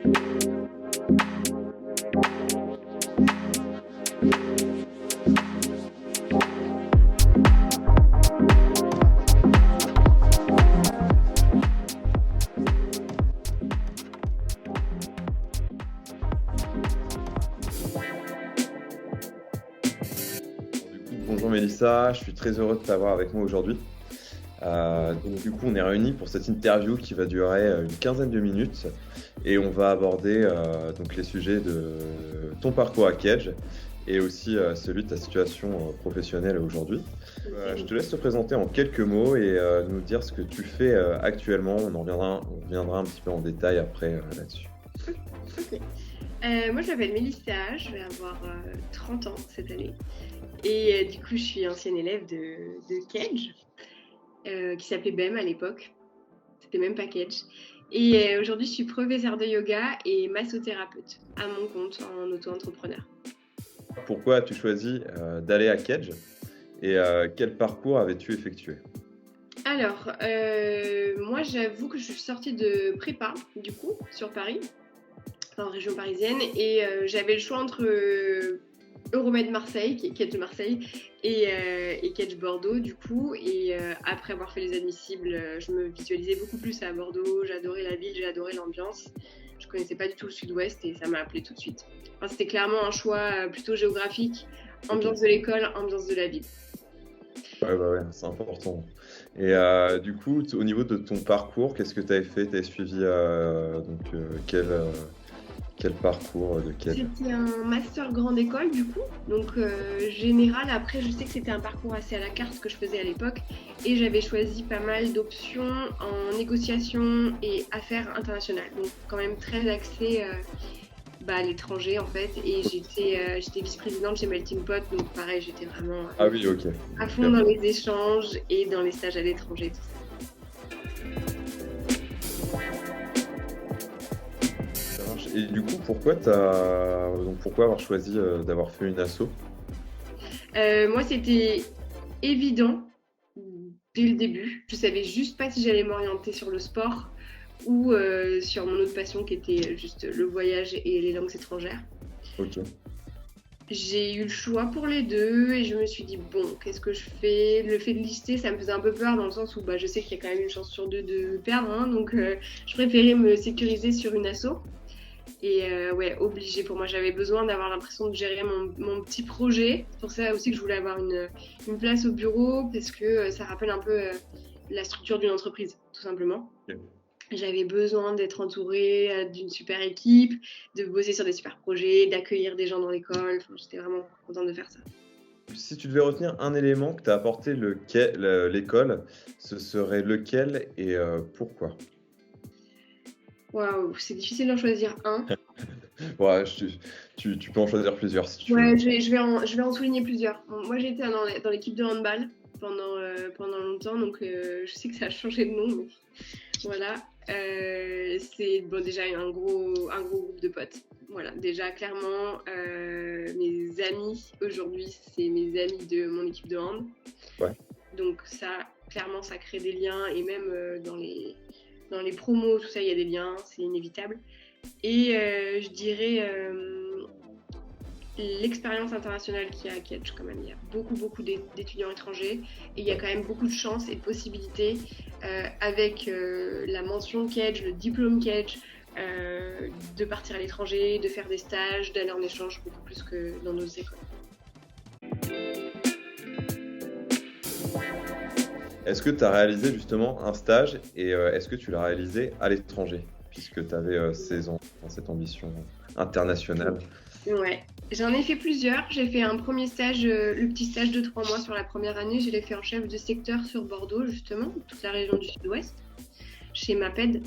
Bonjour Mélissa, je suis très heureux de t'avoir avec moi aujourd'hui. Donc du coup, on est réunis pour cette interview qui va durer une quinzaine de minutes et on va aborder donc les sujets de ton parcours à Kedge et aussi celui de ta situation professionnelle aujourd'hui. Je te laisse te présenter en quelques mots et nous dire ce que tu fais actuellement. On reviendra un petit peu en détail après là-dessus. Ok. Moi, je m'appelle Mélissa, je vais avoir 30 ans cette année. Et du coup, je suis ancienne élève de Kedge, qui s'appelait BEM à l'époque. C'était même pas Kedge. Et aujourd'hui, je suis professeure de yoga et massothérapeute à mon compte en auto-entrepreneur. Pourquoi as-tu choisi d'aller à Kedge et quel parcours avais-tu effectué? Alors, moi, j'avoue que je suis sortie de prépa, du coup, sur Paris, en région parisienne, et j'avais le choix entre Euromed Marseille, qui est Kedge Marseille, et Kedge Bordeaux, du coup. Et après avoir fait les admissibles, je me visualisais beaucoup plus à Bordeaux. J'adorais la ville, j'ai adoré l'ambiance. Je connaissais pas du tout le sud-ouest et ça m'a appelé tout de suite. Enfin, c'était clairement un choix plutôt géographique, ambiance de l'école, ambiance de la ville. Ouais, c'est important. Et du coup, au niveau de ton parcours, qu'est-ce que tu avais fait? Tu avais suivi quel parcours de Kedge? C'était un master grande école du coup, donc général. Après, je sais que c'était un parcours assez à la carte que je faisais à l'époque et j'avais choisi pas mal d'options en négociation et affaires internationales, donc quand même très axé à l'étranger en fait. Et j'étais vice-présidente chez Melting Pot, donc pareil, j'étais vraiment Ah oui, ok. à fond dans les échanges et dans les stages à l'étranger, tout ça. Et du coup, pourquoi avoir choisi d'avoir fait une asso? Moi, c'était évident dès le début. Je savais juste pas si j'allais m'orienter sur le sport ou sur mon autre passion qui était juste le voyage et les langues étrangères. Ok. J'ai eu le choix pour les deux et je me suis dit, bon, qu'est-ce que je fais? Le fait de lister, ça me faisait un peu peur dans le sens où je sais qu'il y a quand même une chance sur deux de perdre, hein, donc je préférais me sécuriser sur une asso. Et ouais, obligé pour moi. J'avais besoin d'avoir l'impression de gérer mon petit projet. C'est pour ça aussi que je voulais avoir une place au bureau parce que ça rappelle un peu la structure d'une entreprise, tout simplement. Ok. J'avais besoin d'être entourée d'une super équipe, de bosser sur des super projets, d'accueillir des gens dans l'école. Enfin, j'étais vraiment contente de faire ça. Si tu devais retenir un élément que t'a apporté l'école, ce serait lequel et pourquoi? Waouh, c'est difficile d'en choisir un. Ouais, tu peux en choisir plusieurs si tu veux. Ouais, je vais en souligner plusieurs. Moi, j'ai été dans l'équipe de handball pendant longtemps, donc je sais que ça a changé de nom, mais voilà. C'est bon, déjà un gros groupe de potes. Voilà, déjà clairement, mes amis aujourd'hui, c'est mes amis de mon équipe de hand. Ouais. Donc ça, clairement, ça crée des liens et même dans les promos, tout ça, il y a des liens, c'est inévitable. Et je dirais l'expérience internationale qu'il y a à Kedge quand même. Il y a beaucoup d'étudiants étrangers et il y a quand même beaucoup de chances et de possibilités avec la mention Kedge, le diplôme Kedge, de partir à l'étranger, de faire des stages, d'aller en échange beaucoup plus que dans nos écoles. Est-ce que tu as réalisé justement un stage et est-ce que tu l'as réalisé à l'étranger puisque tu avais cette ambition internationale? Ouais, j'en ai fait plusieurs. J'ai fait un premier stage, le petit stage de 3 mois sur la première année. Je l'ai fait en chef de secteur sur Bordeaux, justement, toute la région du Sud-Ouest, chez MAPED.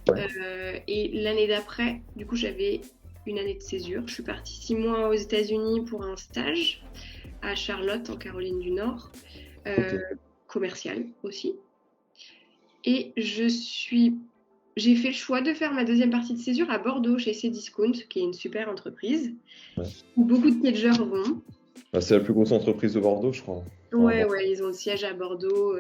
Ouais. Et l'année d'après, du coup, j'avais une année de césure. Je suis partie 6 mois aux États-Unis pour un stage à Charlotte, en Caroline du Nord, commercial aussi. Et j'ai fait le choix de faire ma deuxième partie de césure à Bordeaux, chez Cdiscount, qui est une super entreprise, où beaucoup de Kedgers vont. C'est la plus grosse entreprise de Bordeaux, je crois. Ouais, ouais, ils ont le siège à Bordeaux.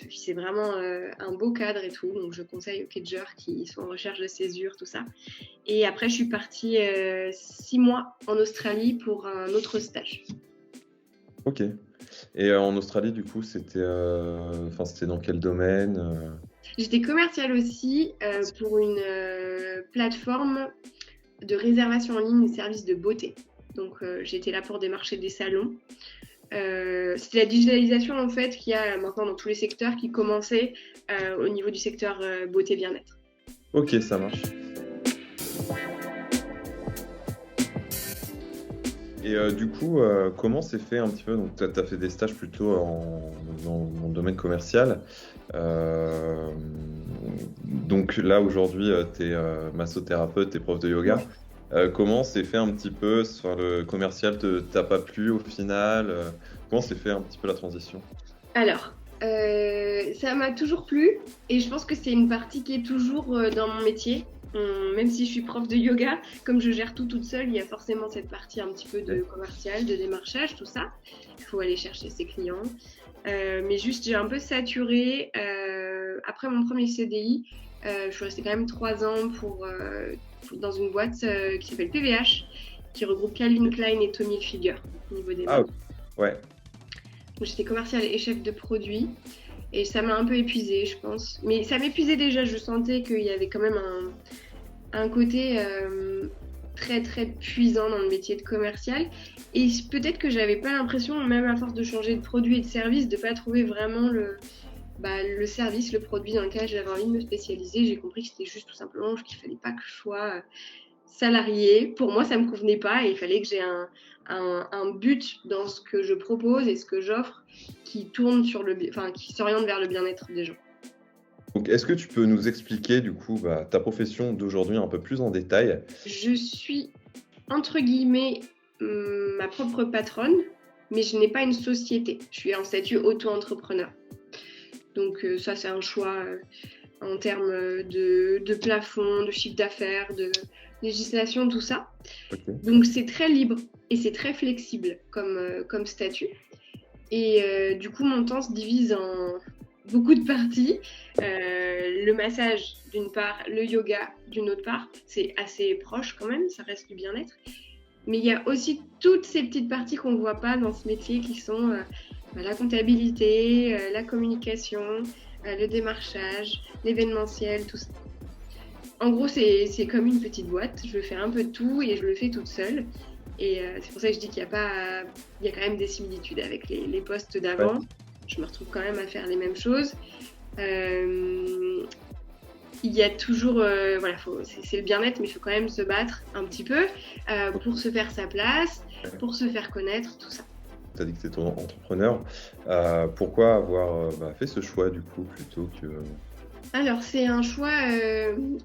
C'est vraiment un beau cadre et tout. Donc, je conseille aux cadgers qui sont en recherche de césure, tout ça. Et après, je suis partie 6 mois en Australie pour un autre stage. Ok. Et en Australie, du coup, c'était dans quel domaine? J'étais commerciale aussi pour une plateforme de réservation en ligne de services de beauté. Donc, j'étais là pour démarcher des salons. C'était la digitalisation en fait qu'il y a maintenant dans tous les secteurs qui commençait au niveau du secteur beauté bien-être. Ok, ça marche. Et du coup, comment s'est fait un petit peu? Donc, tu as fait des stages plutôt dans le domaine commercial. Donc là, aujourd'hui, tu es massothérapeute, tu es prof de yoga. Comment s'est fait un petit peu, le commercial t'a pas plu au final? Comment s'est fait un petit peu la transition? Alors, ça m'a toujours plu et je pense que c'est une partie qui est toujours dans mon métier. Même si je suis prof de yoga, comme je gère tout toute seule, il y a forcément cette partie un petit peu de commercial, de démarchage, tout ça. Il faut aller chercher ses clients. Mais juste, j'ai un peu saturé. Après mon premier CDI, je suis restée quand même 3 ans dans une boîte qui s'appelle PVH, qui regroupe Calvin Klein et Tommy Hilfiger au niveau des Ah, ventes. ouais. Donc, j'étais commerciale et chef de produit. Et ça m'a un peu épuisée, je pense. Mais ça m'épuisait déjà, je sentais qu'il y avait quand même un côté très très puissant dans le métier de commercial. Et peut-être que j'avais pas l'impression, même à force de changer de produit et de service, de pas trouver vraiment le service, le produit dans lequel j'avais envie de me spécialiser. J'ai compris que c'était juste tout simplement qu'il fallait pas que je sois salariée. Pour moi, ça me convenait pas et il fallait que j'ai un but dans ce que je propose et ce que j'offre qui qui s'oriente vers le bien-être des gens. Donc, est-ce que tu peux nous expliquer du coup ta profession d'aujourd'hui un peu plus en détail? Je suis entre guillemets ma propre patronne, mais je n'ai pas une société. Je suis en statut auto-entrepreneur. Donc ça, c'est un choix en termes de plafond, de chiffre d'affaires, de législation, tout ça. Okay. Donc c'est très libre et c'est très flexible comme statut. Et du coup, mon temps se divise en beaucoup de parties. Le massage d'une part, le yoga d'une autre part, c'est assez proche quand même, ça reste du bien-être. Mais il y a aussi toutes ces petites parties qu'on ne voit pas dans ce métier qui sont la comptabilité, la communication, le démarchage, l'événementiel, tout ça. En gros, c'est comme une petite boîte. Je fais un peu de tout et je le fais toute seule. Et c'est pour ça que je dis qu'il y a quand même des similitudes avec les postes d'avant. Ouais. Je me retrouve quand même à faire les mêmes choses. Il y a toujours, c'est le bien-être, mais il faut quand même se battre un petit peu pour se faire sa place, pour se faire connaître, tout ça. Tu as dit que tu étais entrepreneur. Pourquoi avoir fait ce choix du coup plutôt que... Alors, c'est un choix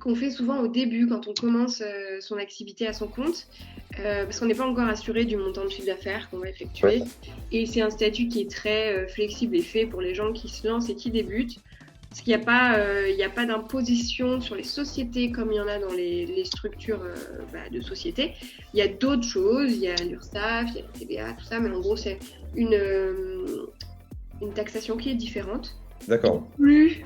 qu'on fait souvent au début quand on commence son activité à son compte, parce qu'on n'est pas encore assuré du montant de chiffre d'affaires qu'on va effectuer. Ouais. Et c'est un statut qui est très flexible et fait pour les gens qui se lancent et qui débutent. Parce qu'il n'y a pas d'imposition sur les sociétés comme il y en a dans les structures de sociétés. Il y a d'autres choses, il y a l'URSSAF, il y a la TVA, tout ça, mais en gros, c'est une taxation qui est différente. D'accord. Plus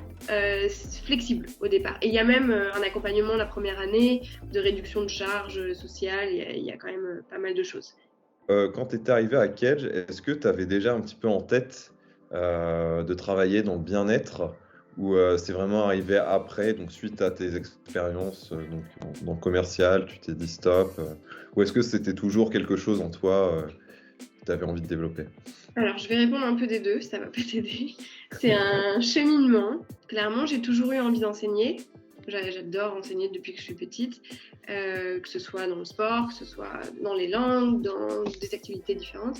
flexible au départ. Et il y a même un accompagnement la première année, de réduction de charges sociales, il y a quand même pas mal de choses. Quand tu étais arrivé à Kedge, est-ce que tu avais déjà un petit peu en tête de travailler dans le bien-être ou c'est vraiment arrivé après, donc suite à tes expériences dans le commercial, tu t'es dit stop ou est-ce que c'était toujours quelque chose en toi que tu avais envie de développer? Alors, je vais répondre un peu des deux, ça va pas t'aider. C'est un cheminement. Clairement, j'ai toujours eu envie d'enseigner. J'adore enseigner depuis que je suis petite, que ce soit dans le sport, que ce soit dans les langues, dans des activités différentes.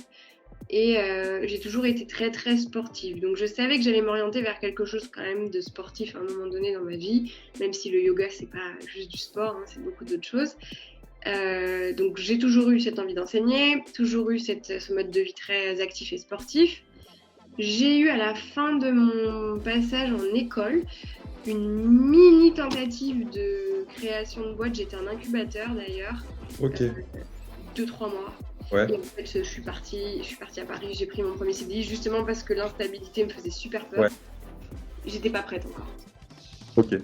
Et j'ai toujours été très très sportive. Donc je savais que j'allais m'orienter vers quelque chose quand même de sportif à un moment donné dans ma vie, même si le yoga c'est pas juste du sport, hein, c'est beaucoup d'autres choses. Donc j'ai toujours eu cette envie d'enseigner, toujours eu ce mode de vie très actif et sportif. J'ai eu à la fin de mon passage en école une mini tentative de création de boîte. J'étais en incubateur d'ailleurs, 2-3 mois. Ouais, Et en fait, je suis partie à Paris, j'ai pris mon premier CDI justement parce que l'instabilité me faisait super peur. ouais, J'étais pas prête encore. ok.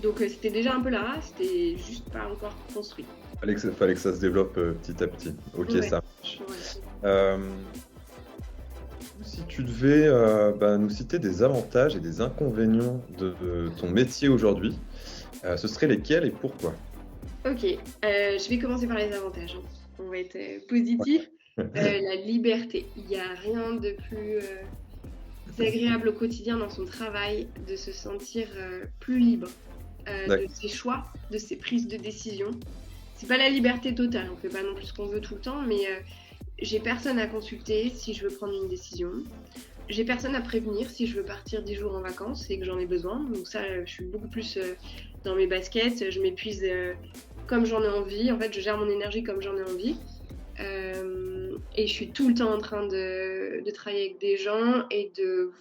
Donc c'était déjà un peu là, c'était juste pas encore construit. Fallait que ça se développe petit à petit. Ok, Ouais, ça marche. ouais. Euh, Si tu devais nous citer des avantages et des inconvénients de ton métier aujourd'hui, ce seraient lesquels et pourquoi? Ok, je vais commencer par les avantages, hein. On va être positif. La liberté, il n'y a rien de plus agréable au quotidien dans son travail de se sentir plus libre de D'accord. ses choix, de ses prises de décision. C'est pas la liberté totale, on fait pas non plus ce qu'on veut tout le temps, mais j'ai personne à consulter si je veux prendre une décision. J'ai personne à prévenir si je veux partir 10 jours en vacances et que j'en ai besoin. Donc ça, je suis beaucoup plus dans mes baskets. Je m'épuise comme j'en ai envie. En fait, je gère mon énergie comme j'en ai envie. Et je suis tout le temps en train de travailler avec des gens et de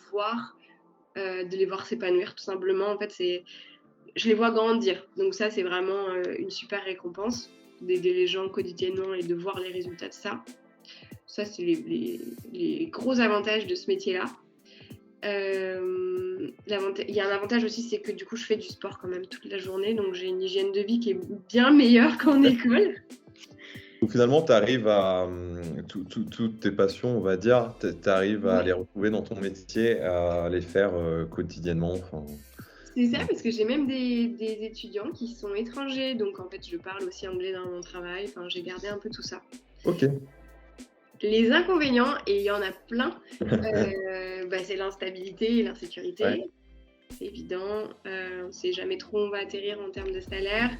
les voir s'épanouir tout simplement. En fait, je les vois grandir. Donc ça, c'est vraiment une super récompense d'aider les gens quotidiennement et de voir les résultats de ça. Ça, c'est les gros avantages de ce métier-là. Il y a un avantage aussi, c'est que du coup, je fais du sport quand même toute la journée. Donc, j'ai une hygiène de vie qui est bien meilleure qu'en école. Donc finalement, tu arrives à toutes tes passions, on va dire, tu arrives à Ouais. les retrouver dans ton métier, à les faire quotidiennement. Enfin, C'est ça, parce que j'ai même des étudiants qui sont étrangers. Donc, en fait, je parle aussi anglais dans mon travail. Enfin, j'ai gardé un peu tout ça. ok. Les inconvénients, et il y en a plein, c'est l'instabilité et l'insécurité. Ouais, C'est évident. On ne sait jamais trop où on va atterrir en termes de salaire.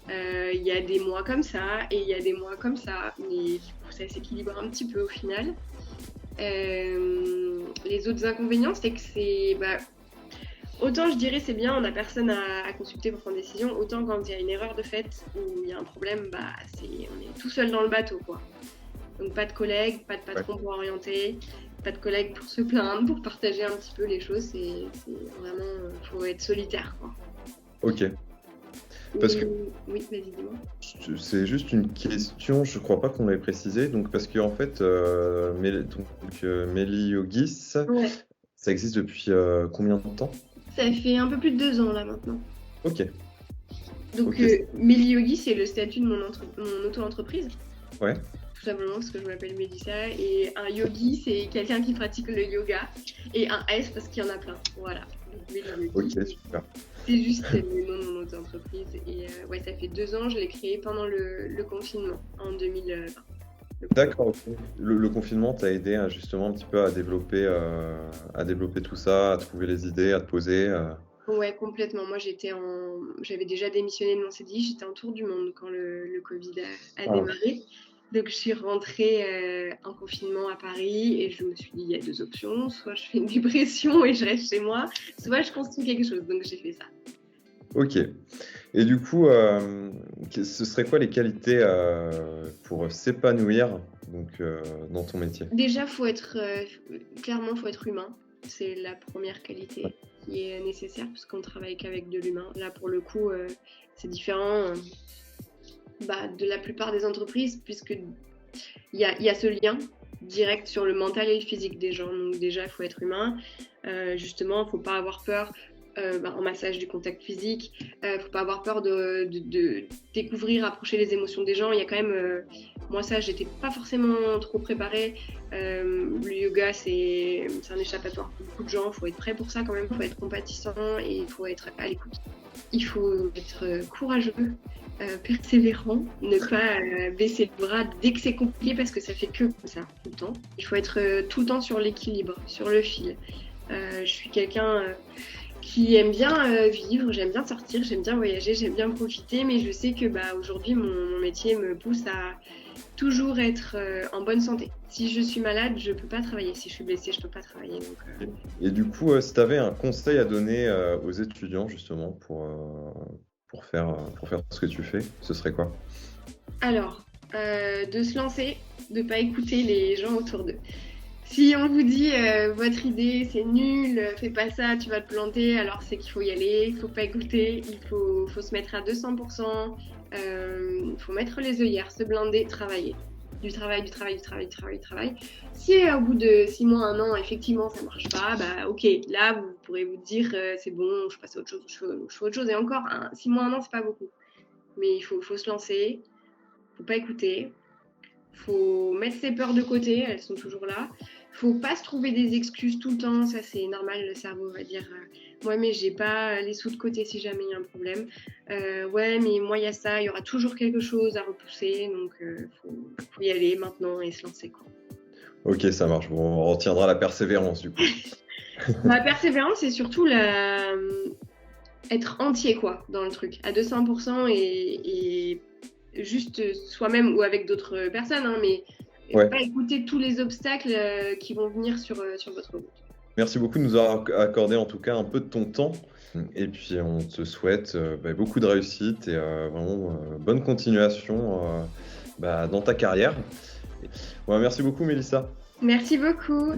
Il y a des mois comme ça et il y a des mois comme ça, mais du coup, ça s'équilibre un petit peu au final. Les autres inconvénients, c'est que autant je dirais c'est bien, on n'a personne à consulter pour prendre des décisions, autant quand il y a une erreur de fait ou il y a un problème, on est tout seul dans le bateau, quoi. Donc pas de collègues, pas de ouais. patron pour orienter, pas de collègues pour se plaindre, pour partager un petit peu les choses. C'est vraiment, faut être solitaire, quoi. Ok. Parce que Oui, vas-y, dis-moi. c'est juste une question, je crois pas qu'on l'ait précisé. Donc parce que en fait, Méli Yogis, Ouais, ça existe depuis combien de temps? ça fait un peu plus de 2 ans là maintenant. Ok, Donc, ok, Meli Yogi, c'est le statut de mon auto-entreprise, ouais, tout simplement parce que je m'appelle Mélissa. Et un yogi, c'est quelqu'un qui pratique le yoga. Et un S parce qu'il y en a plein. Voilà. Donc, Méli Yogi, ok, super. c'est juste le nom de mon auto-entreprise. Et ouais, ça fait 2 ans, je l'ai créé pendant le confinement, en 2020. D'accord, ok. Le confinement t'a aidé justement un petit peu à développer tout ça, à trouver les idées, à te poser. Ouais, complètement. Moi, j'avais déjà démissionné de mon CDI. J'étais en tour du monde quand le Covid a Ah, démarré. Donc, je suis rentrée en confinement à Paris et je me suis dit, il y a 2 options. Soit je fais une dépression et je reste chez moi, soit je construis quelque chose. Donc, j'ai fait ça. ok. Et du coup, ce serait quoi les qualités pour s'épanouir dans ton métier? Déjà, clairement, faut être humain. C'est la première qualité qui est nécessaire parce qu'on travaille qu'avec de l'humain. Là, pour le coup, c'est différent de la plupart des entreprises puisque il y a ce lien direct sur le mental et le physique des gens. Donc déjà, il faut être humain. Justement, il ne faut pas avoir peur en massage du contact physique. Il ne faut pas avoir peur de découvrir, approcher les émotions des gens. Il y a quand même... moi, ça, j'étais pas forcément trop préparée. Le yoga, c'est un échappatoire pour beaucoup de gens. Il faut être prêt pour ça quand même. Il faut être compatissant et il faut être à l'écoute. Il faut être courageux, persévérant, ne pas baisser le bras dès que c'est compliqué parce que ça fait que comme ça tout le temps. Il faut être tout le temps sur l'équilibre, sur le fil. Je suis quelqu'un qui aime bien vivre, j'aime bien sortir, j'aime bien voyager, j'aime bien profiter, mais je sais que aujourd'hui mon métier me pousse à toujours être en bonne santé. Si je suis malade, je peux pas travailler. Si je suis blessée, je peux pas travailler. Donc, Et du coup, si tu avais un conseil à donner aux étudiants justement pour faire ce que tu fais, ce serait quoi? Alors, de se lancer, de pas écouter les gens autour d'eux. Si on vous dit votre idée c'est nul, fais pas ça, tu vas te planter, alors c'est qu'il faut y aller, il faut pas écouter, il faut se mettre à 200%, il faut mettre les œillères, se blinder, travailler. du travail, du travail, du travail, du travail, du travail. Si au bout de 6 mois, 1 an, effectivement, ça marche pas, bah ok, là, vous pourrez vous dire, c'est bon, je passe à autre chose, je fais autre chose. Et encore, 6 mois, 1 an, c'est pas beaucoup. Mais il faut se lancer, faut pas écouter, faut mettre ses peurs de côté, elles sont toujours là. Faut pas se trouver des excuses tout le temps, ça c'est normal, le cerveau va dire ouais mais j'ai pas les sous de côté si jamais il y a un problème. Ouais mais moi il y a ça, il y aura toujours quelque chose à repousser, donc faut y aller maintenant et se lancer quoi. Ok, ça marche. Bon, on retiendra la persévérance du coup. La persévérance c'est surtout être entier quoi dans le truc, à 200% et juste soi-même ou avec d'autres personnes, hein, mais Ouais. pas écouter tous les obstacles qui vont venir sur votre route. Merci beaucoup de nous avoir accordé en tout cas un peu de ton temps. Et puis on te souhaite beaucoup de réussite et vraiment bonne continuation dans ta carrière. Ouais, merci beaucoup Mélissa. Merci beaucoup.